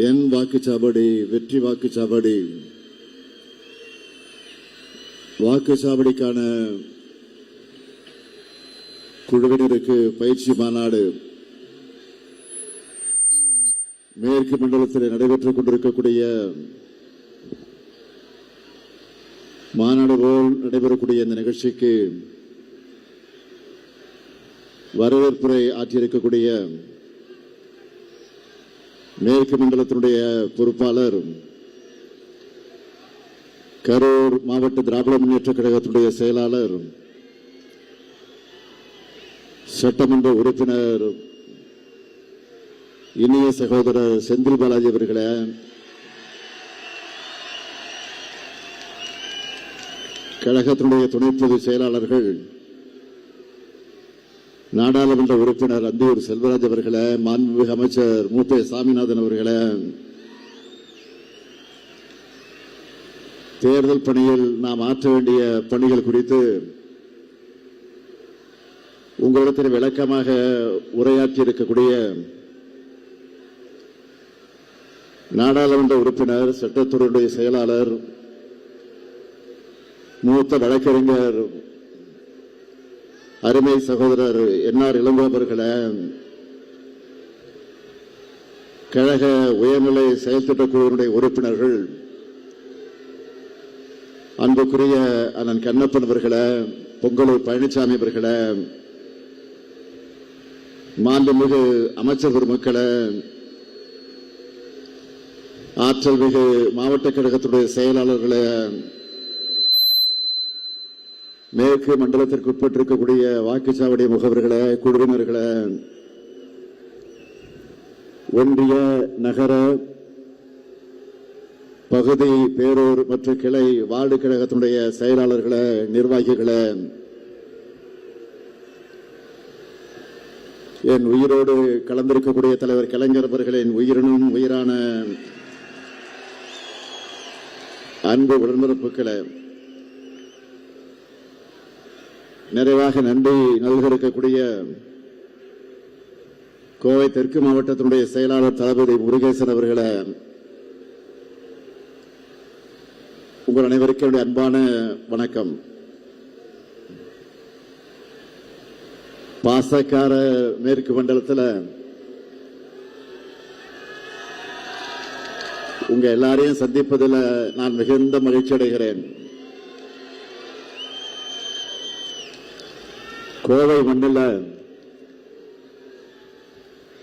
என் வாக்குச்சாவடி வெற்றி வாக்குச்சாவடி. வாக்குச்சாவடிக்கான குழுவினருக்கு பயிற்சி மாநாடு மேற்கு மண்டலத்தில் நடைபெற்றுக் கொண்டிருக்கக்கூடிய மாநாடு போல் நடைபெறக்கூடிய இந்த நிகழ்ச்சிக்கு வரவேற்புரை ஆற்றியிருக்கக்கூடிய மேற்கு மண்டலத்தினுடைய பொறுப்பாளர், கரூர் மாவட்ட திராவிட முன்னேற்ற கழகத்தினுடைய செயலாளர், சட்டமன்ற உறுப்பினர் இனிய சகோதரர் செந்தில் பாலாஜி அவர்களே, கழகத்தினுடைய துணை பொதுச் செயலாளர்கள், நாடாளுமன்ற உறுப்பினர் அந்தியூர் செல்வராஜ் அவர்களே, மாண்புமிகு அமைச்சர் மூப்பே சாமிநாதன் அவர்களே, தேர்தல் பணியில் நாம் ஆற்ற வேண்டிய பணிகள் குறித்து உங்களிடத்தில் விளக்கமாக உரையாற்றி இருக்கக்கூடிய நாடாளுமன்ற உறுப்பினர், சட்டத்துறையுடைய செயலாளர், மூத்த வழக்கறிஞர் அருமை சகோதரர் என்ஆர் இளங்கோ அவர்களே, கழக உயர்நிலை செயல்திட்ட குழுவினுடைய உறுப்பினர்கள், அன்புக்குரிய அண்ணன் கண்ணப்பன் அவர்களே, பொங்கலூர் பழனிசாமி அவர்களே, மாண்புமிகு அமைச்சர் பெருமக்களே, ஆற்றல் மிகு மாவட்ட கழகத்துடைய செயலாளர்களே, மேற்கு மண்டலத்திற்கு உட்பட்டிருக்கக்கூடிய வாக்குச்சாவடி முகவர்களே, குழுவினர்களே, ஒன்றிய நகர பகுதி பேரூர் மற்றும் கிளை வார்டு கழகத்தினுடைய செயலாளர்களே, நிர்வாகிகளே, என் உயிரோடு கலந்திருக்கக்கூடிய தலைவர் கலைஞர் அவர்களின் உயிரினும் உயிரான அன்பு உடன்பிறப்புகளே, நிறைவாக நன்றி நல்கிருக்கக்கூடிய கோவை தெற்கு மாவட்டத்தினுடைய செயலாளர் தளபதி முருகேசன் அவர்களே, உங்கள் அனைவருக்கும் என்னுடைய அன்பான வணக்கம். பாசக்கார மேற்கு மண்டலத்தில் உங்க எல்லாரையும் சந்திப்பதில் நான் மிகுந்த மகிழ்ச்சி அடைகிறேன். கோவை மண்ணில்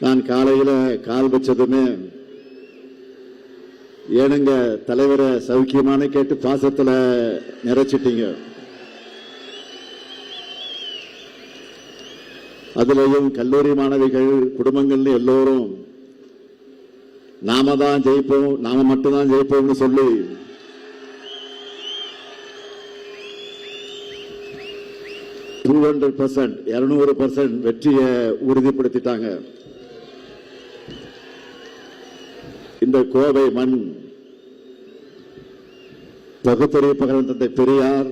நான் காலையில் கால் வச்சதுமே, ஏனுங்க தலைவரை சௌக்கியமான கேட்டு பாசத்தில் நிறைச்சிட்டீங்க. அதுலயும் கல்லூரி மாணவிகள் குடும்பங்கள்ல எல்லோரும் நாம தான் ஜெயிப்போம், நாம மட்டும்தான் ஜெயிப்போம்னு சொல்லி $200% 200% வெற்றியை உறுதிப்படுத்திட்டாங்க. இந்த கோவை மண் பகுத்தறிவு பகலன் தந்தை பெரியார்,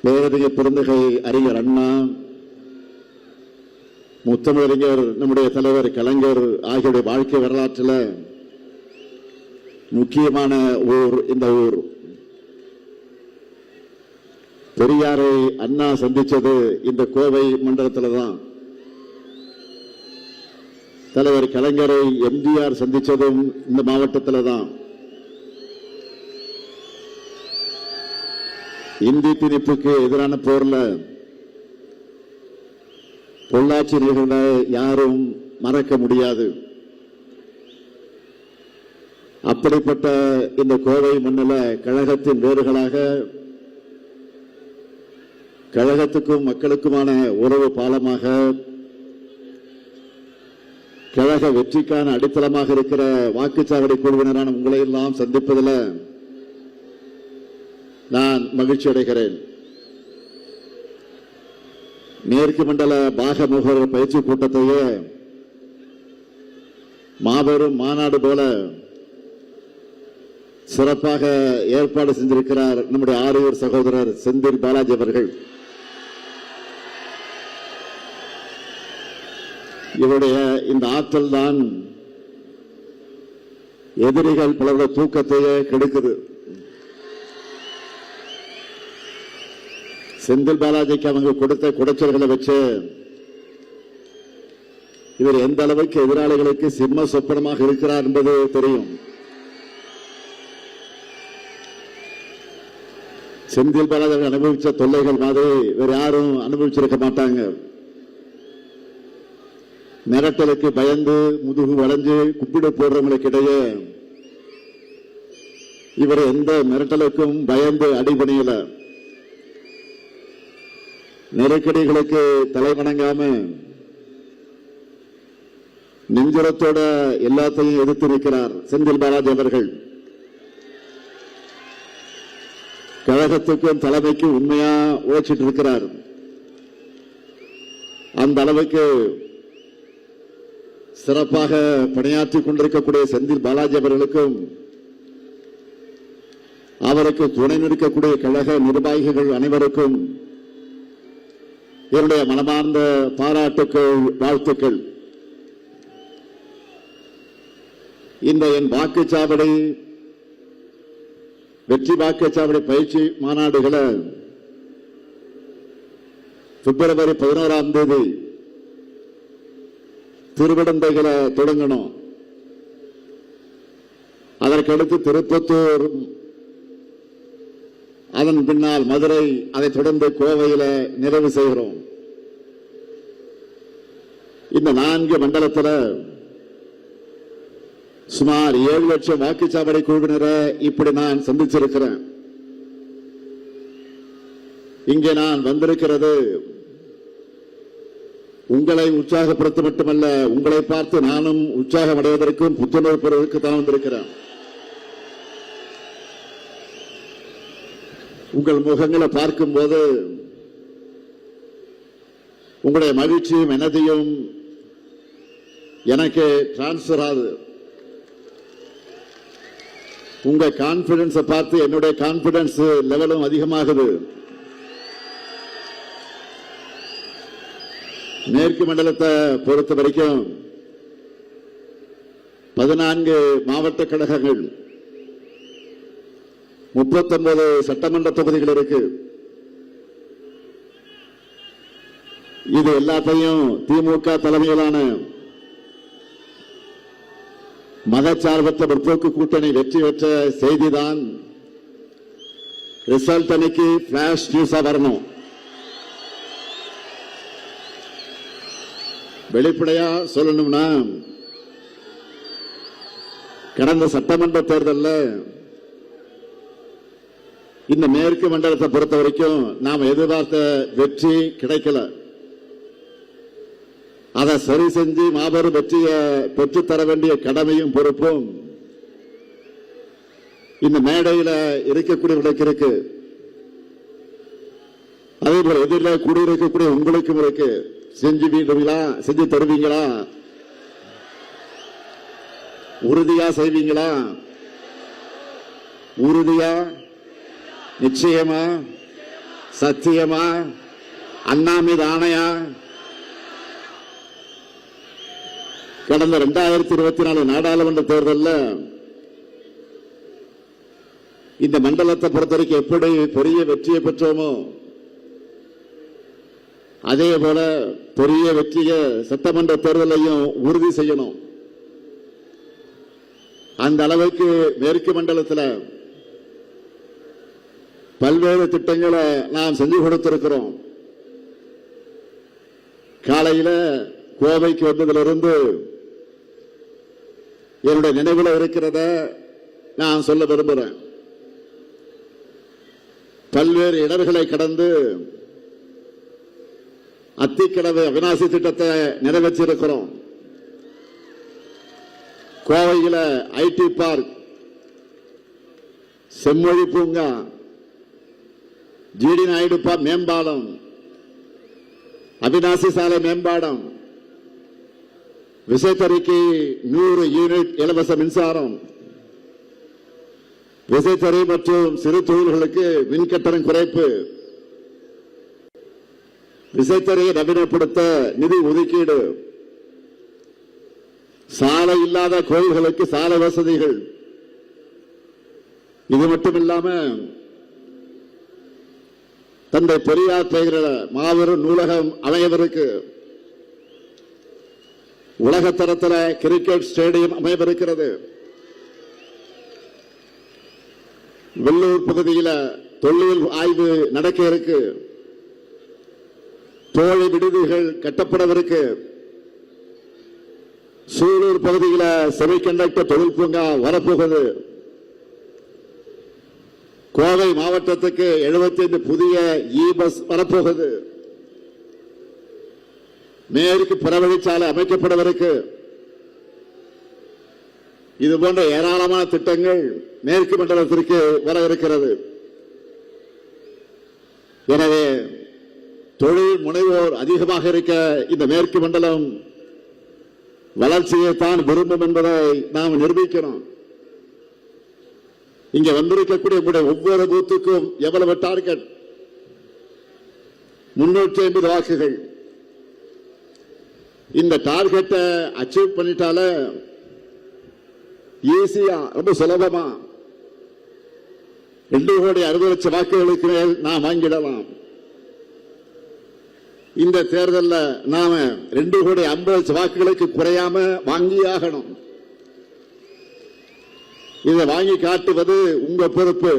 பேரறிஞர் பெருந்தகை அறிஞர் அண்ணா, முத்தமிழறிஞர் நம்முடைய தலைவர் கலைஞர் ஆகியோருடைய வாழ்க்கை வரலாற்றில் முக்கியமான ஊர் இந்த ஊர். பெரியாரை அண்ணா சந்திச்சது இந்த கோவை மண்டலத்தில் தான். தலைவர் கலைஞரை எம்ஜிஆர் சந்திச்சதும் இந்த மாவட்டத்தில் தான். இந்தி திணிப்புக்கு எதிரான போர்ல பொள்ளாச்சி நிகழ்வை யாரும் மறக்க முடியாது. அப்படிப்பட்ட இந்த கோவை மண்ணில் கழகத்தின் வேறுகளாக கழகத்துக்கும் மக்களுக்குமான உறவு பாலமாக, கழக வெற்றிக்கான அடித்தளமாக இருக்கிற வாக்குச்சாவடி குழுவினரான உங்களை எல்லாம் சந்திப்பதில் நான் மகிழ்ச்சி அடைகிறேன். மேற்கு மண்டல பாக முகவர் பயிற்சி கூட்டத்தையே மாபெரும் மாநாடு போல சிறப்பாக ஏற்பாடு செஞ்சிருக்கிறார் நம்முடைய ஆரியூர் சகோதரர் செந்தில் பாலாஜி அவர்கள். இவருடைய இந்த ஆற்றல் தான் எதிரிகள் பலருடைய தூக்கத்தையே கெடுக்குது. செந்தில் பாலாஜிக்கு அவங்க கொடுத்த குடைச்சல்களை வச்சு இவர் எந்த அளவுக்கு எதிராளிகளுக்கு சிம்ம சொப்பனமாக இருக்கிறார் என்பது தெரியும். செந்தில் பாலாஜி அனுபவிச்ச தொல்லைகள் மாதிரி வேற யாரும் அனுபவிச்சிருக்க மாட்டாங்க. மிரட்டலுக்கு பயந்து முதுகு வளைஞ்சு குப்பிடு போடுறவங்களுக்கு இடையே இவர் எந்த மிரட்டலுக்கும் பயந்து அடிபணியல. நெருக்கடிகளுக்கு தலைவணங்காம நெஞ்சுரத்தோட எல்லாத்தையும் எதிர்த்து நிற்கிறார் செந்தில் பாலாஜி அவர்கள். கழகத்துக்கும் தலைமைக்கும் உண்மையா உழைச்சிட்டு இருக்கிறார். அந்த அளவுக்கு சிறப்பாக பணியாற்றிக் கொண்டிருக்கக்கூடிய செந்தில் பாலாஜி அவர்களுக்கும் அவருக்கு துணை நிற்கக்கூடிய கழக நிர்வாகிகள் அனைவருக்கும் என்னுடைய மனமார்ந்த பாராட்டுக்கள், வாழ்த்துக்கள். இந்த என் வாக்குச்சாவடி வெற்றி வாக்குச்சாவடி பயிற்சி மாநாடுகளை பிப்ரவரி 11ஆம் தேதி திருவிடந்தைகளை தொடங்கணும். அதற்கடுத்து திருப்பத்தூர், அதன் பின்னால் மதுரை, அதை தொடர்ந்து கோவையில நிறைவு செய்கிறோம். இந்த 4 மண்டலத்தில் சுமார் 7 லட்சம் வாக்குச்சாவடி குழுவினரை இப்படி நான் சந்திச்சிருக்கிறேன். இங்கே நான் வந்திருக்கிறது உங்களை உற்சாகப்படுத்த மட்டுமல்ல, உங்களை பார்த்து நானும் உற்சாகம் அடைவதற்கும் புத்துணர்வு பெறுவதற்கு தான் வந்திருக்கிறேன். உங்கள் முகங்களை பார்க்கும்போது உங்களுடைய மகிழ்ச்சியும் எனதையும் எனக்கு டிரான்ஸ்பர் ஆகுது. உங்க கான்பிடன்ஸை பார்த்து என்னுடைய கான்பிடன்ஸ் லெவலும் அதிகமாகுது. மேற்கு மண்டலத்தை பொறுத்த வரைக்கும் 14 மாவட்ட கழகங்கள், 39 சட்டமன்ற தொகுதிகள் இருக்கு. இது எல்லாத்தையும் திமுக தலைமையிலான மதச்சார்பற்ற முற்போக்கு கூட்டணி வெற்றி பெற்ற செய்திதான். ரிசல்ட் அன்னைக்கு பிளாஷ் நியூஸா வரணும். வெளிப்படையா சொல்லணும்னா, கடந்த சட்டமன்ற தேர்தலில் இந்த மேற்கு மண்டலத்தை பொறுத்த வரைக்கும் நாம் எதிர்பார்த்த வெற்றி கிடைக்கல. அதை சரி செஞ்சு மாபெரும் வெற்றியை பெற்றுத்தர வேண்டிய கடமையும் பொறுப்பும் இந்த மேடையில் இருக்கக்கூடியவர்களுக்கு இருக்கு. அதே போல எதிரில் கூடியிருக்கக்கூடிய உங்களுக்கும் இருக்கு. செஞ்சுவீங்களா? செஞ்சு தருவீங்களா? உறுதியா செய்வீங்களா? உறுதியா, நிச்சயமா, சத்தியமா, அண்ணா மீது ஆணையா? கடந்த 2024 நாடாளுமன்ற தேர்தலில் இந்த மண்டலத்தை பொறுத்தவரைக்கும் எப்படி பெரிய வெற்றியை பெற்றோமோ அதே போல பெரிய வெற்றியை சட்டமன்ற தேர்தலையும் உறுதி செய்யணும். அந்த அளவுக்கு மேற்கு மண்டலத்தில் பல்வேறு திட்டங்களை நாம் செஞ்சு கொடுத்திருக்கிறோம். காலையில் கோவைக்கு வந்ததிலிருந்து என்னுடைய நினைவில் இருக்கிறத நான் சொல்ல விரும்புகிறேன். பல்வேறு இடர்களை கடந்து அத்திக்கடவு அவிநாசி திட்டத்தை நிறைவேற்றியிருக்கிறோம். கோவையில் ஐடி பார்க், செம்மொழி பூங்கா, ஜிடி நாயுடு மேம்பாலம், அவிநாசி சாலை மேம்பாலம், விசைத்தறிக்கு 100 யூனிட் இலவச மின்சாரம், விசைத்தறி மற்றும் சிறு தொழில்களுக்கு மின்கட்டணம் குறைப்பு, விசைத்தறியை நவீனப்படுத்த நிதி ஒதுக்கீடு, சாலை இல்லாத கோயில்களுக்கு சாலை வசதிகள். இது மட்டுமில்லாம தந்தை பெரியார் பெயரில் மாபெரும் நூலகம் அமையவிருக்கு. உலகத்தரத்தில் கிரிக்கெட் ஸ்டேடியம் அமையவிருக்கிறது. வெள்ளூர் பகுதியில் தொழில் ஆய்வு நடக்க இருக்கு. தோழி விடுதிகள் கட்டப்படவிருக்கு. சூலூர் பகுதியில் செமிகண்டக்டர் தொழில் பூங்கா வரப்போகுது. கோவை மாவட்டத்துக்கு 75 புதிய பஸ் வரப்போகுது. மேற்கு புறவழிச்சாலை அமைக்கப்படவிருக்கு. இது போன்ற ஏராளமான திட்டங்கள் மேற்கு மண்டலத்திற்கு வர இருக்கிறது. எனவே தொழில் முனைவோர் அதிகமாக இருக்க இந்த மேற்கு மண்டலம் வளர்ச்சியைத்தான் விரும்பும் என்பதை நாம் நிரூபிக்கிறோம். இங்க வந்திருக்கக்கூடிய ஒவ்வொரு பூத்துக்கும் எவ்வளவு டார்கெட்? 350 வாக்குகள். இந்த டார்கெட்டை அச்சீவ் பண்ணிட்டால ஈஸியா, ரொம்ப சுலபமா 2,60,00,000 வாக்குகளுக்கு மேல் நாம் வாங்கிடலாம். இந்த தேர்தலில் நாம 2,50,00,000 வாக்குகளுக்கு குறையாம வாங்கியாகணும். இதை வாங்கி காட்டுவது உங்க பொறுப்பு.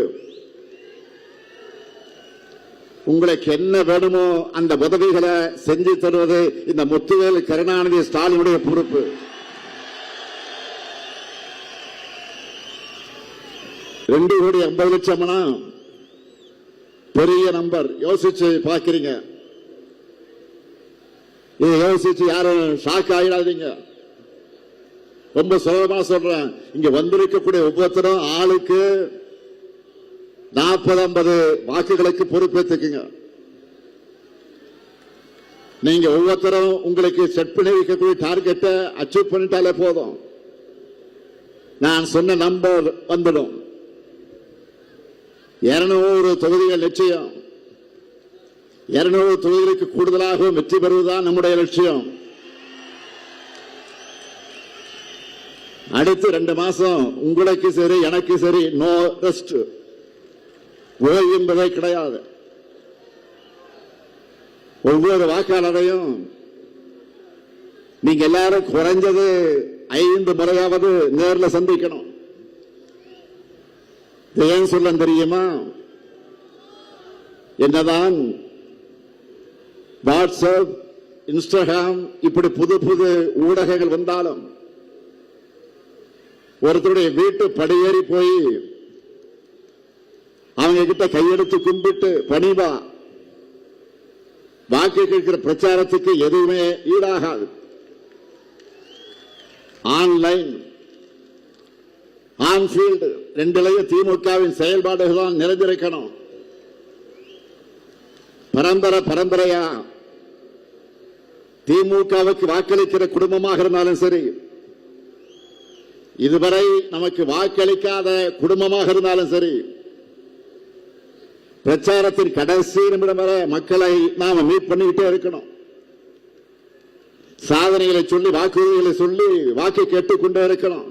உங்களுக்கு என்ன வேணுமோ அந்த உதவிகளை செஞ்சு தருவது இந்த முத்துவேல் கருணாநிதி ஸ்டாலினுடைய பொறுப்பு. $2,50,00,000 பெரிய நம்பர். யோசிச்சு பார்க்கிறீங்க. இதை யோசிச்சு யாரும் ஷாக் ஆகிடாதீங்க. ரொம்ப சுலபமா சொல்றேன். இங்க வந்திருக்கக்கூடிய ஒவ்வொருத்தரும் ஆளுக்கு 40-50 வாக்குகளுக்கு பொறுப்பேற்றுக்குங்க. நீங்க ஒவ்வொருத்தரும் உங்களுக்கு செட் பண்ணி வைக்கக்கூடிய டார்கெட்டை அச்சீவ் பண்ணிட்டாலே போதும். நான் சொன்ன நம்பர் வந்துடும். 200 தொகுதிகள் நிச்சயம். 200 தொகுதிகளுக்கு கூடுதலாகவும் வெற்றி பெறுவதுதான் நம்முடைய லட்சியம். அடுத்து 2 மாசம் உங்களுக்கு சரி எனக்கு சரி நோ ரெஸ்ட், ஓய்வு என்பதே கிடையாது. ஒவ்வொரு வாக்காளரையும் நீங்க எல்லாரும் குறைஞ்சது 5 முறையாவது நேரில் சந்திக்கணும். ஏன் சொல்ல தெரியுமா? என்னதான் வாட்ஸ்அப், இன்ஸ்டாகிராம் இப்படி புது புது ஊடகங்கள் வந்தாலும் ஒருத்தருடைய வீட்டு படியேறி போய் அவங்க கிட்ட கையெடுத்து கும்பிட்டு பணிவா வாக்கு கேட்கிற பிரச்சாரத்துக்கு எதுவுமே ஈடாகாது. ஆன்லைன் ஆன்ஃபீல்டு ரெண்டிலையும் திமுகவின் செயல்பாடுகள் தான் நிறைந்திருக்கணும். பரம்பரையா திமுகவுக்கு வாக்களிக்கிற குடும்பமாக இருந்தாலும் சரி, இதுவரை நமக்கு வாக்களிக்காத குடும்பமாக இருந்தாலும் சரி, பிரச்சாரத்தின் கடைசி நிமிடம் வரை மக்களை நாம மீட் பண்ணிக்கிட்டே இருக்கணும். சாதனைகளை சொல்லி வாக்குறுதிகளை சொல்லி வாக்கு கேட்டுக்கொண்டே இருக்கணும்.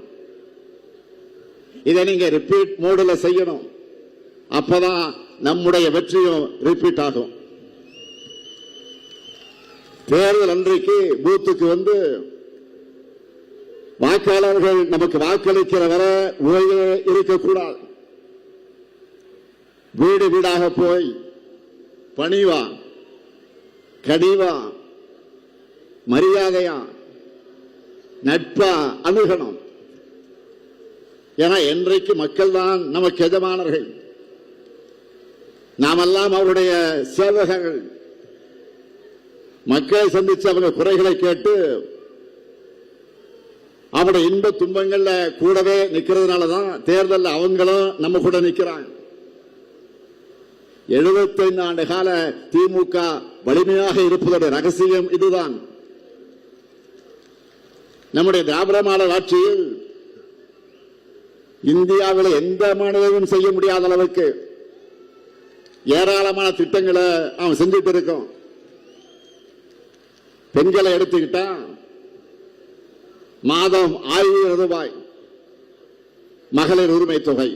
இதை நீங்க ரிப்பீட் மோடுல செய்யணும். அப்பதான் நம்முடைய வெற்றியும் ரிப்பீட் ஆகும். தேர்தல் அன்றைக்கு பூத்துக்கு வந்து வாக்காளர்கள் நமக்கு வாக்களிக்கிற வரை ஓய்வு இருக்கக்கூடாது. வீடு வீடாக போய் பணிவா கனிவா மரியாதையா நட்பா அணுகணும். ஏன்னா என்றைக்கு மக்கள் தான் நமக்கு எஜமானர்கள், நாமெல்லாம் அவருடைய சேவகர்கள். மக்களை சந்திச்சு அவங்க குறைகளை கேட்டு அவருடைய இன்ப துன்பங்கள்ல கூடவே நிக்கிறதுனாலதான் தேர்தல் அவங்களும் நம்ம கூட நிக்கிறாங்க. 75 ஆண்டு கால திமுக வலிமையாக இருப்பதோட ரகசியம் இதுதான். நம்முடைய திராவிட மாடல் ஆட்சியில் இந்தியாவில் எந்த மாநிலமும் செய்ய முடியாத அளவுக்கு ஏராளமான திட்டங்களை அவன் செஞ்சுட்டு இருக்கோம். பெண்களை எடுத்துக்கிட்டா மாதம் 1000 ரூபாய் மகளிர் உரிமை தொகை,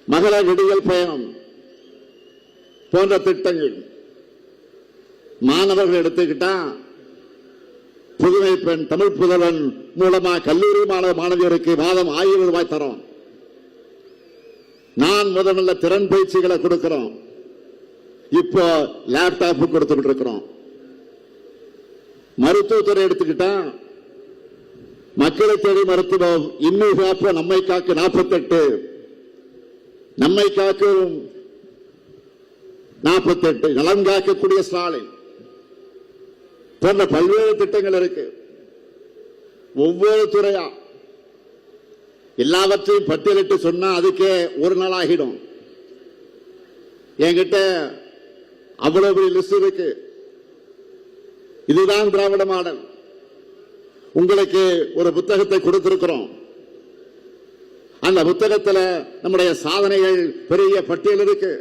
மகளிர் விடியல் பயணம் போன்ற திட்டங்கள். மாணவர்கள் எடுத்துக்கிட்டா புதுமை பெண் தமிழ் புதல்வன் மூலமா கல்லூரி மாணவியருக்கு மாதம் 1000 ரூபாய் தரோம். நான் முதல்ல திறன் பயிற்சிகளை கொடுக்கிறோம். இப்போ லேப்டாப் கொடுத்துட்டு இருக்கிறோம். மருத்துவத்துறை எடுத்துக்கிட்டா மக்களை தேடி மருத்துவம், இன்னும் காப்ப நம்மை காக்க 48, நம்மை காக்கும் 48, நலம் காக்கக்கூடிய ஸ்டாலின் போன்ற பல்வேறு திட்டங்கள் இருக்கு. ஒவ்வொரு துறையா எல்லாவற்றையும் பட்டியலிட்டு சொன்னா அதுக்கே ஒரு நாள் ஆகிடும். என்கிட்ட அவ்வளவு பெரிய லிஸ்ட் இருக்கு. இதுதான் திராவிட மாடல். உங்களுக்கு ஒரு புத்தகத்தை கொடுத்திருக்கிறோம். அந்த புத்தகத்தில் நம்முடைய சாதனைகள் பெரிய பட்டியல் இருக்கு.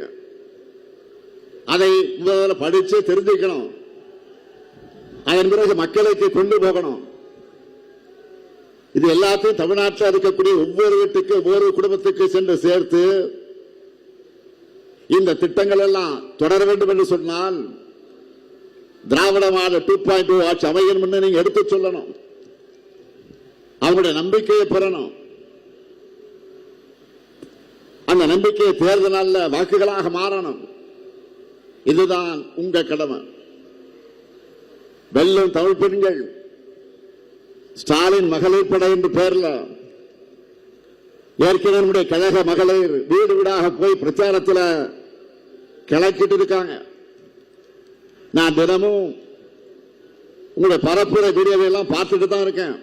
அதை முதல்ல படிச்சு தெரிஞ்சுக்கணும். அதன் பிறகு மக்களுக்கு கொண்டு போகணும். இது எல்லாத்தையும் தமிழ்நாட்டில் இருக்கக்கூடிய ஒவ்வொரு வீட்டுக்கு ஒவ்வொரு குடும்பத்துக்கு சென்று சேர்த்து இந்த திட்டங்கள் எல்லாம் தொடர வேண்டும் என்று சொன்னால் திராவிட மாடல் 2.0 ஆட்சி அமையும் என்று நீங்க எடுத்து சொல்லணும். அவங்களுடைய நம்பிக்கையை பெறணும். அந்த நம்பிக்கையை தேர்தல் வாக்குகளாக மாறணும். இதுதான் உங்க கடமை. வெல்லும் தமிழ் பெண்கள் ஸ்டாலின் மகளிர் படை என்று பெயர்ல ஏற்கனவே கழக மகளிர் வீடு வீடாக போய் பிரச்சாரத்தில் கிளக்கிட்டு இருக்காங்க. நான் தினமும் உங்களுடைய பரப்புரை வீடியோவை எல்லாம் பார்த்துட்டு தான் இருக்கேன்.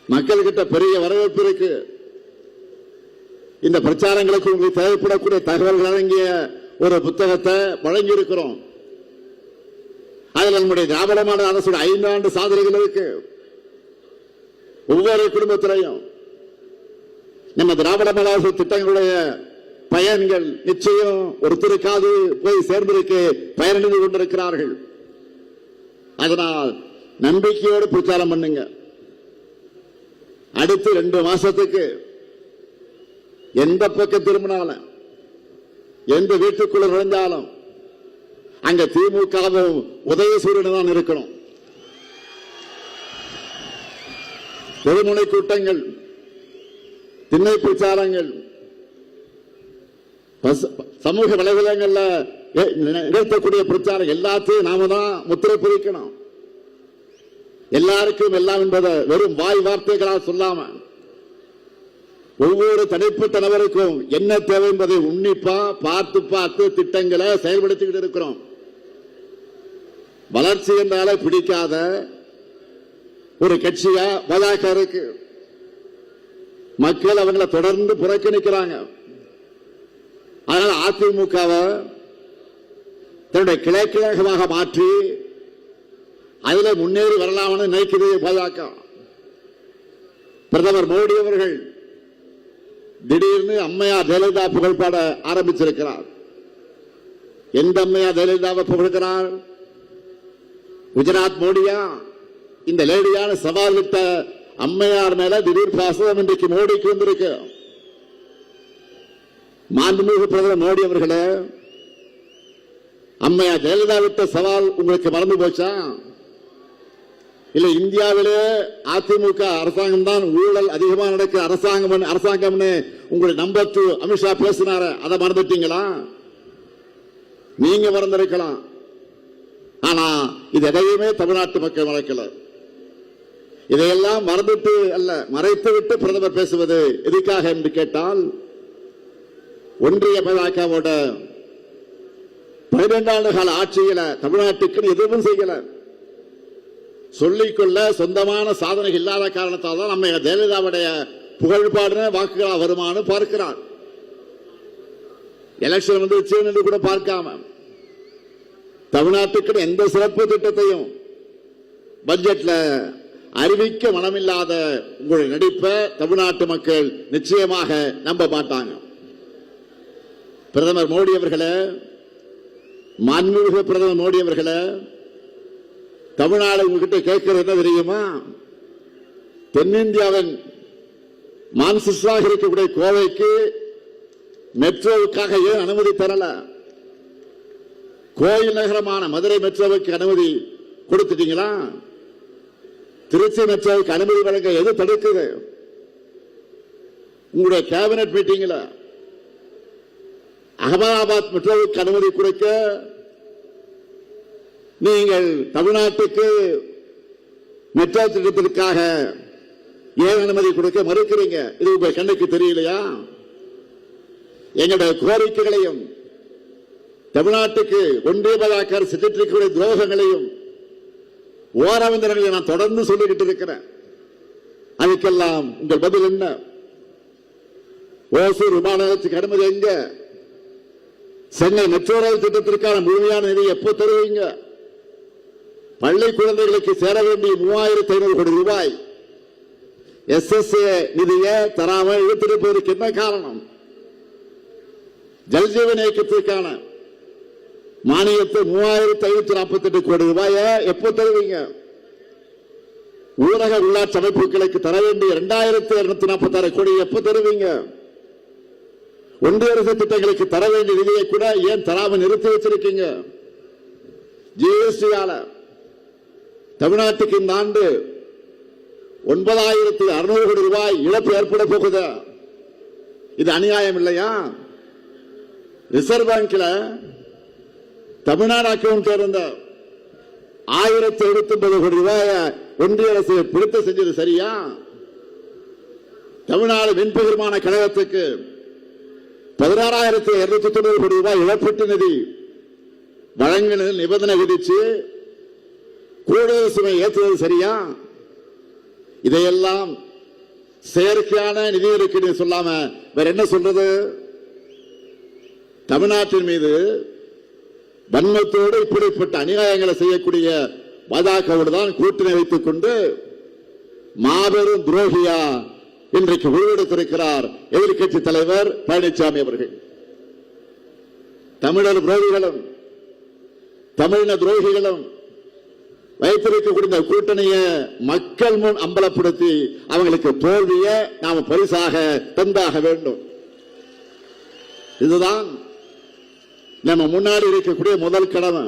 மக்கள்கிட்ட பெரிய வரவேற்பு இருக்கு. இந்த பிரச்சாரங்களுக்கு உங்களுக்கு தேவைப்படக்கூடிய தகவல்கள் அடங்கிய ஒரு புத்தகத்தை வழங்கி இருக்கிறோம். அதில் நம்முடைய திராவிட மாடல் அரசு 5 ஆண்டு சாதனைகள் இருக்கு. ஒவ்வொரு குடும்பத்திலையும் நம்ம திராவிட மாடல் அரசு திட்டங்களுடைய பயன்கள் நிச்சயம் ஒருத்தருக்காது போய் சேர்ந்திருக்கு, பயனடைந்து கொண்டிருக்கிறார்கள். அதனால் நம்பிக்கையோடு பிரச்சாரம் பண்ணுங்க. அடுத்து 2 மாசத்துக்கு எந்த பக்கம் திரும்பினாலும் எந்த வீட்டுக்குள்ள நுழைஞ்சாலும் அங்க திமுகவும் உதயசூரியன் தான் இருக்கணும். தெருமுனை கூட்டங்கள், திண்ணை பிரச்சாரங்கள், சமூக வலைதளங்கள்ல நிகழ்த்தக்கூடிய பிரச்சாரம் எல்லாத்தையும் நாம தான் முத்திரை பதிக்கணும். எல்லாருக்கும் எல்லாம் என்பதை வெறும் வாய் வார்த்தைகளால் சொல்லாம ஒவ்வொரு தனிப்பட்ட நபருக்கும் என்ன தேவை என்பதை உன்னிப்பா பார்த்து திட்டங்களை செயல்படுத்திக்கிட்டு இருக்கிறோம். வளர்ச்சி என்றாலே பிடிக்காத ஒரு கட்சியா பாஜக இருக்கு. மக்கள் அவங்களை தொடர்ந்து புறக்கணிக்கிறாங்க. அதனால அதிமுகவை தன்னுடைய கிளைக்கழகமாக மாற்றி அதில் முன்னேறி வரலாம்னு நினைக்கிறது பாஜக. பிரதமர் மோடி அவர்கள் திடீர்னு அம்மையார் ஜெயலலிதா புகழ்பாட ஆரம்பிச்சிருக்கிறார். எந்த அம்மையார் ஜெயலலிதாவை புகழ்கிறார்? குஜராத் மோடியா? இந்த லேடியான சவால் விட்ட அம்மையார் மேல திடீர் பாசம் இன்றைக்கு மோடிக்கு வந்திருக்கு. மாண்புமிகு பிரதமர் மோடி அவர்களே, அம்மையார் ஜெயலலிதா விட்ட சவால் உங்களுக்கு மறந்து போச்சா? இல்ல இந்தியாவிலே அதிமுக அரசாங்கம் தான் ஊழல் அதிகமா நடக்க அரசாங்கம்னு உங்களுடைய நம்பர் 2 அமித்ஷா பேசினார, அதை மறந்துட்டீங்களா? நீங்க மறந்திருக்கலாம். ஆனா இது எதையுமே தமிழ்நாட்டு மக்கள் மறக்கல. இதையெல்லாம் மறந்துட்டு அல்ல, மறைத்து விட்டு பிரதமர் பேசுவது எதுக்காக என்று கேட்டால், ஒன்றிய பாஜகவோட 12 ஆண்டு கால ஆட்சியில தமிழ்நாட்டுக்கு எதுவும் செய்யல. சொல்லிக்கொள்ள சொந்தமான சாதனை இல்லாத காரணத்தால் தான் நம்ம ஜெயலலிதாவுடைய புகழ்பாடுன வாக்குகளா வருமானு பார்க்கிறார். எலெக்ஷன் வந்துச்சு என்று கூட பார்க்காம தமிழ்நாட்டுக்கு எந்த சிறப்பு திட்டத்தையும் பட்ஜெட்ல அறிவிக்க மனமில்லாத உங்களுடைய நடிப்பை தமிழ்நாட்டு மக்கள் நிச்சயமாக நம்ப மாட்டாங்க. பிரதமர் மோடி அவர்களே, மாண்புமிகு பிரதமர் மோடி அவர்களே, தமிழ்நாடு உங்ககிட்ட கேட்கிறது என்ன தெரியுமா? தென்னிந்தியாவின் மான்செஸ்டராக இருக்கக்கூடிய கோவைக்கு மெட்ரோவுக்காக ஏன் அனுமதி தரல? கோயில் நகரமான மதுரை மெட்ரோவுக்கு அனுமதி கொடுத்துட்டீங்களா? திருச்சி மெட்ரோவுக்கு அனுமதி வழங்க எது தடுக்குது? உங்களுடைய கேபினட் மீட்டிங்ல அகமதாபாத் மெட்ரோவுக்கு அனுமதி கொடுக்க நீங்கள் தமிழ்நாட்டுக்கு மெட்ரோ திட்டத்திற்காக ஏன் அனுமதி கொடுக்க மறுக்கிறீங்க? இது உங்க கண்ணுக்கு தெரியலையா? எங்களுடைய கோரிக்கைகளையும் தமிழ்நாட்டுக்கு ஒன்றிய பாஜக செஞ்சிருக்கிற துரோகங்களையும் ஓராவந்தர்களை நான் தொடர்ந்து சொல்லிக்கிட்டு இருக்கிறேன். அதுக்கெல்லாம் உங்கள் பதில் என்ன? ஓசூர் விமான நிலையத்துக்கு அனுமதி எங்க? சென்னை மெட்ரோ ரயில் திட்டத்திற்கான முழுமையான நிதி எப்போ தருவீங்க? பள்ளி குழந்தைகளுக்கு சேர வேண்டிய 3500 கோடி ரூபாய் SSA நிதியை தராமல் இழுத்திருப்பதற்கு என்ன காரணம்? ஜல்ஜீவன் இயக்கத்திற்கான மானியத்தை 3548 கோடி ரூபாயை எப்போ தருவீங்க? ஊரக உள்ளாட்சி அமைப்புகளுக்கு தர வேண்டிய 2246 கோடி எப்போ தருவீங்க? ஒன்றிய அரசு திட்டங்களுக்கு தர வேண்டிய நிதியை கூட ஏன் தராமல் நிறுத்தி வச்சிருக்கீங்க? ஜிஎஸ்டியால தமிழ்நாட்டுக்கு இந்த ஆண்டு 9600 கோடி ரூபாய் இழப்பு ஏற்பட போகுது. இது அநியாயம் இல்லையா? ரிசர்வ் பேங்க்ல தமிழ்நாடு அக்கவுண்ட் இருந்த 1079 கோடி ரூபாய் ஒன்றிய அரசு பிடித்த செஞ்சது சரியா? தமிழ்நாடு மின்பகிர்மான கழகத்துக்கு 16,290 கோடி ரூபாய் இழப்பீட்டு நிதி வழங்கின நிபந்தனை விதிச்சு கூடுதல் சுமை ஏற்றுவது சரியா? இதையெல்லாம் செயற்கையான நிதி ஒதுக்கீடு சொல்லாம வேற என்ன சொல்றது? தமிழ்நாட்டின் மீது வன்மத்தோடு இப்படிப்பட்ட அநியாயங்களை செய்யக்கூடிய பாஜகவோடு தான் கூட்டணி வைத்துக் கொண்டு மாபெரும் துரோகியா இன்றைக்கு உருவெடுத்திருக்கிறார் எதிர்க்கட்சி தலைவர் பழனிசாமி அவர்கள். தமிழர் துரோகிகளும் தமிழின துரோகிகளும் வைத்திருக்கக்கூடிய கூட்டணியை மக்கள் முன் அம்பலப்படுத்தி அவங்களுக்கு தோல்வியை நாம பரிசாக தந்தாக வேண்டும். இதுதான் நம்ம முன்னாடி இருக்கக்கூடிய முதல் கடமை.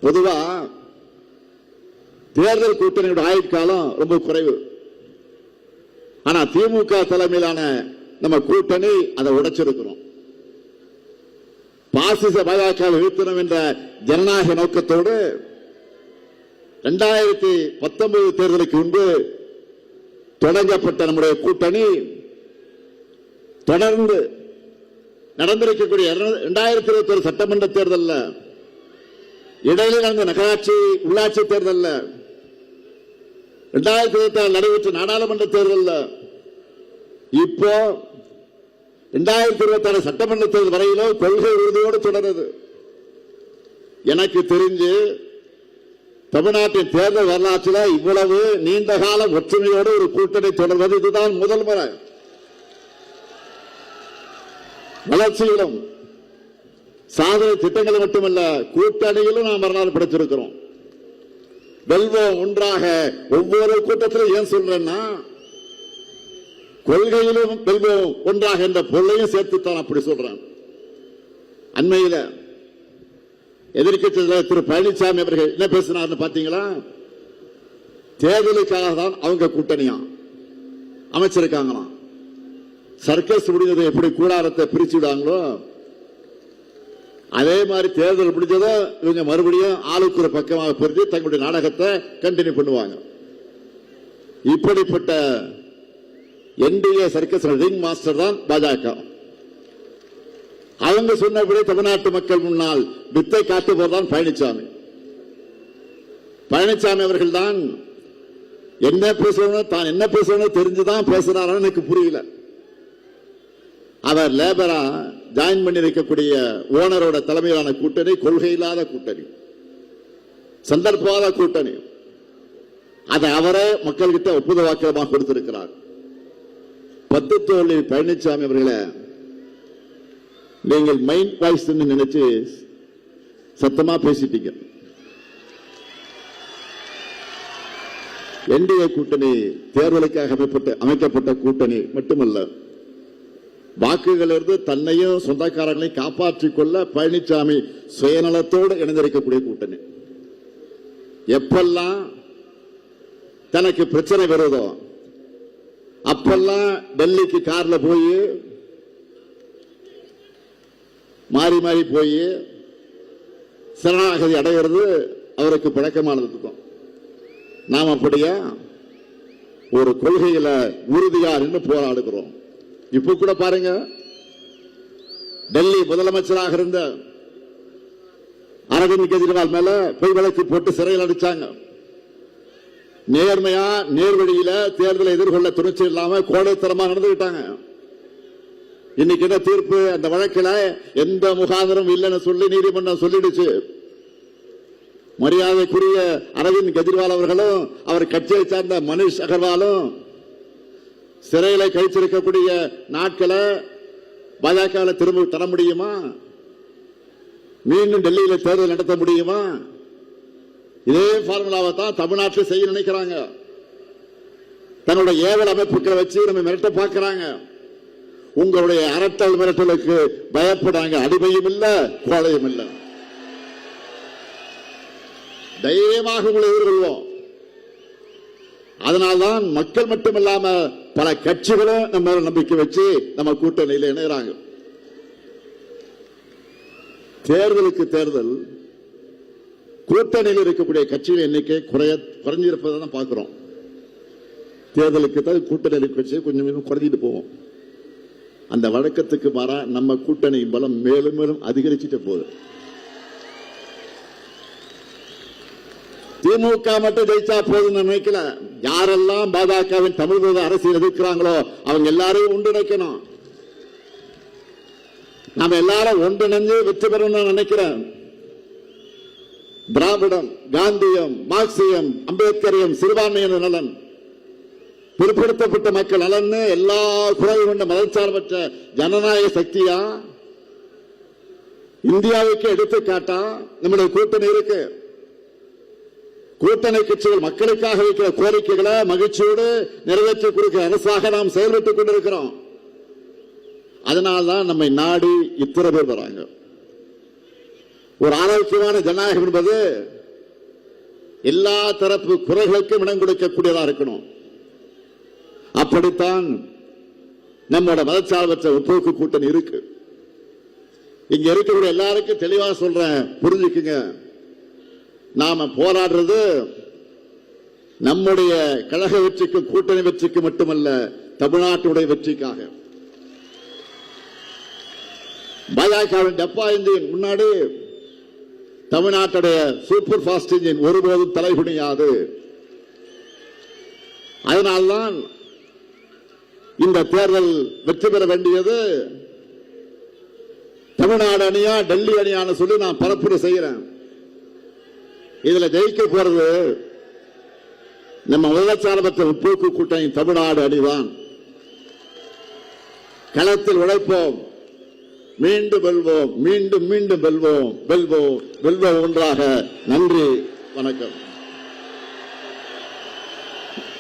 பொதுவா தேர்தல் கூட்டணியோட ஆயுட்காலம் ரொம்ப குறைவு. ஆனா திமுக தலைமையிலான நம்ம கூட்டணி அதை உடைச்சிருக்கிறோம். பாசிச பாஜக வீழ்த்தணும் என்ற ஜனநாயக நோக்கத்தோடு 2019 தேர்தலுக்கு முன்பு தொடங்கப்பட்ட நம்முடைய கூட்டணி தொடர்ந்து நடந்திருக்கக்கூடிய 2021 சட்டமன்ற தேர்தலில், இடையில நடந்த நகராட்சி உள்ளாட்சி தேர்தலில், 2024 நடைபெற்ற நாடாளுமன்ற தேர்தலில், இப்போ 2026 சட்டமன்ற தேர்தல் வரையிலும் கொள்கை உறுதியோடு தொடருது. எனக்கு தெரிஞ்சு தமிழ்நாட்டின் தேர்தல் வரலாற்றில் இவ்வளவு நீண்ட கால ஒற்றுமையோடு ஒரு கூட்டணி தொடர்வது இதுதான் முதல் முறை. வளர்ச்சியிலும் சாதனை திட்டங்கள் மட்டுமல்ல, கூட்டணியிலும் நாம் வரலாறு படைத்திருக்கிறோம். வெல்வோம் ஒன்றாக. ஒவ்வொரு கூட்டத்திலும் ஏன் சொல்றேன்னா, கொள்கையிலும் வெல்வோம் ஒன்றாக என்ற பொருளையும் சேர்த்துத்தான் அப்படி சொல்றேன். அண்மையில் எதிர்க்கட்சி தலைவர் திரு பழனிசாமி அவர்கள் என்ன பேசினார்னு பாத்தீங்களா? தேர்தலுக்காக தான் அவங்க கூட்டணியா அமைச்சிருக்காங்களாம். சர்க்கஸ் முடிஞ்சதை எப்படி கூடாரத்தை பிரிச்சு விடாங்களோ அதே மாதிரி தேர்தல் முடிஞ்சதோ இவங்க மறுபடியும் ஆளுக்கு ஒரு பக்கமாக பிரிஞ்சு தங்களுடைய நாடகத்தை கண்டினியூ பண்ணுவாங்க. இப்படிப்பட்ட என்டிஏ சர்க்கஸ் ரிங் மாஸ்டர் தான் பாஜக. அவங்க சொன்னபடி தமிழ்நாட்டு மக்கள் முன்னால் வித்தை காட்டுபவர்தான் பழனிசாமி. பழனிசாமி அவர்கள் தான் என்ன பேசணும், தான் என்ன பேசணும் தெரிஞ்சுதான் பேசுறாரு. எனக்கு புரியல. அவர் லேபரா ஜாயின் பண்ணி வைக்கக்கூடிய ஓனரோட தலைமையிலான கூட்டணி கொள்கை இல்லாத கூட்டணி, சந்தர்ப்பவாத கூட்டணி. அதை அவரே மக்கள்கிட்ட ஒப்புத வாக்கியமாக கொடுத்திருக்கிறார். 10 தோல்வி பழனிசாமி அவர்களை நீங்கள் மைண்ட் வாய்ஸ் நினைச்சு சத்தமா பேசிட்டீங்க. என்டிஏ கூட்டணி தேர்தலுக்காக அமைக்கப்பட்ட கூட்டணி மட்டுமல்ல, வாக்குகளிலிருந்து தன்னையும் சொந்தக்காரர்களையும் காப்பாற்றிக் கொள்ள பழனிசாமி சுயநலத்தோடு இணைந்திருக்கக்கூடிய கூட்டணி. எப்பெல்லாம் தனக்கு பிரச்சனை வருதோ அப்பெல்லாம் டெல்லிக்கு கார்ல போய் மாறி மாறி போய் சரணாகதி அடைகிறது அவருக்கு பழக்கமானது. நாம் அப்படியா ஒரு கொள்கையில உறுதியா நின்று போராடுகிறோம். இப்ப கூட பாருங்க, டெல்லி முதலமைச்சராக இருந்த அரவிந்த் கெஜ்ரிவால் மேல பொய் வழக்கு போட்டு சிறையில் அடிச்சாங்க. நேர்மையா நேர்வழியில தேர்தலை எதிர்கொள்ள துணிச்சல் இல்லாம கோடைத்தரமா நடந்துகிட்டாங்க. இன்னைக்கு என்ன தீர்ப்பு? அந்த வழக்கில் எந்த முகாந்திரம் இல்லைன்னு சொல்லி நீதிமன்றம் சொல்லிடுச்சு. மரியாதைக்குரிய அரவிந்த் கெஜ்ரிவால் அவர்களும் அவர் கட்சியை சார்ந்த மனிஷ் அகர்வாலும் சிறையில கழிச்சிருக்கக்கூடிய நாட்களை பாஜக திரும்ப தர முடியுமா? மீண்டும் டெல்லியில் தேர்தல் நடத்த முடியுமா? இதே பார்முலாவை தான் தமிழ்நாட்டில் செய்ய நினைக்கிறாங்க. தன்னுடைய ஏவல் அமைப்புகளை வச்சு நம்ம மிரட்ட பார்க்கிறாங்க. உங்களுடைய அரட்டல் மிரட்டலுக்கு பயப்படாங்க. அடிமையும் இல்ல, கோழையும் இல்ல. தைரியமாக உங்களை எதிர்கொள்வோம். அதனால்தான் மக்கள் மட்டுமில்லாம பல கட்சிகளும் நம்ம நம்பிக்கை வச்சு நம்ம கூட்டணியில் இணைகிறாங்க. தேர்தலுக்கு தேர்தல் கூட்டணியில் இருக்கக்கூடிய கட்சிகள் எண்ணிக்கை குறைஞ்சிருப்பதை தான் பார்க்கிறோம். தேர்தலுக்கு தான் கூட்டணி கட்சி கொஞ்சம் குறைஞ்சிட்டு போவோம். அந்த வழக்கத்துக்கு மாறா நம்ம கூட்டணி பலம் மேலும் மேலும் அதிகரிச்சுட்டு போகுது. திமுக மட்டும் ஜெயிச்சா போதும் நினைக்கல. யாரெல்லாம் பாஜகவின் தமிழ் அரசியல் எதிர்க்கிறாங்களோ அவங்க எல்லாரையும் ஒன்றிணைக்கணும். நாம எல்லாரும் ஒன்றிணைந்து வெற்றி பெறணும்னு நினைக்கிறேன். திராவிடம், காந்தியம், மார்க்சியம், அம்பேத்கரியம், சிறுபான்மையினர் நலன், பிற்படுத்தப்பட்ட மக்கள் நலன், எல்லா குறைவு கொண்ட மதச்சார்பற்ற ஜனநாயக சக்தியா இந்தியாவுக்கு எடுத்துக்காட்டா நம்முடைய கூட்டணி இருக்கு. கூட்டணி கட்சிகள் மக்களுக்காக வைக்கிற கோரிக்கைகளை மகிழ்ச்சியோடு நிறைவேற்றி கொடுக்கிற அரசாக நாம் செயல்பட்டுக் கொண்டிருக்கிறோம். அதனால்தான் நம்மை நாடி இத்தனை பேர் வராங்க. ஒரு ஆரோக்கியமான ஜனநாயகம் என்பது எல்லா தரப்பு குறைகளுக்கும் இடம் கொடுக்கக்கூடியதா இருக்கணும். அப்படித்தான் நம்மோட மதச்சார்பற்ற முற்போக்கு கூட்டணி இருக்கு. இங்க இருக்கக்கூடிய எல்லாருக்கும் தெளிவாக சொல்றேன், புரிஞ்சுக்குங்க. நாம போராடுறது நம்முடைய கழக வெற்றிக்கு கூட்டணி வெற்றிக்கு மட்டுமல்ல, தமிழ்நாட்டுடைய வெற்றிக்காக. பாஜகவின் டப்பா இன்ஜின் முன்னாடி தமிழ்நாட்டுடைய சூப்பர் பாஸ்ட் இன்ஜின் ஒருபோதும் தலைகுனியாது. அதனால்தான் இந்த தேர்தல் வெற்றி பெற வேண்டியது தமிழ்நாடு அணியா டெல்லி அணியான்னு சொல்லி நான் பரப்புரை செய்கிறேன். இதுல ஜெயிக்க போறது நம்ம மதச்சார்பற்ற முற்போக்கு கூட்டணி தமிழ்நாடு அணிதான். களத்தில் உழைப்போம், மீண்டும் வெல்வோம், மீண்டும் மீண்டும் வெல்வோம், வெல்வோம், வெல்வோம் ஒன்றாக. நன்றி, வணக்கம்.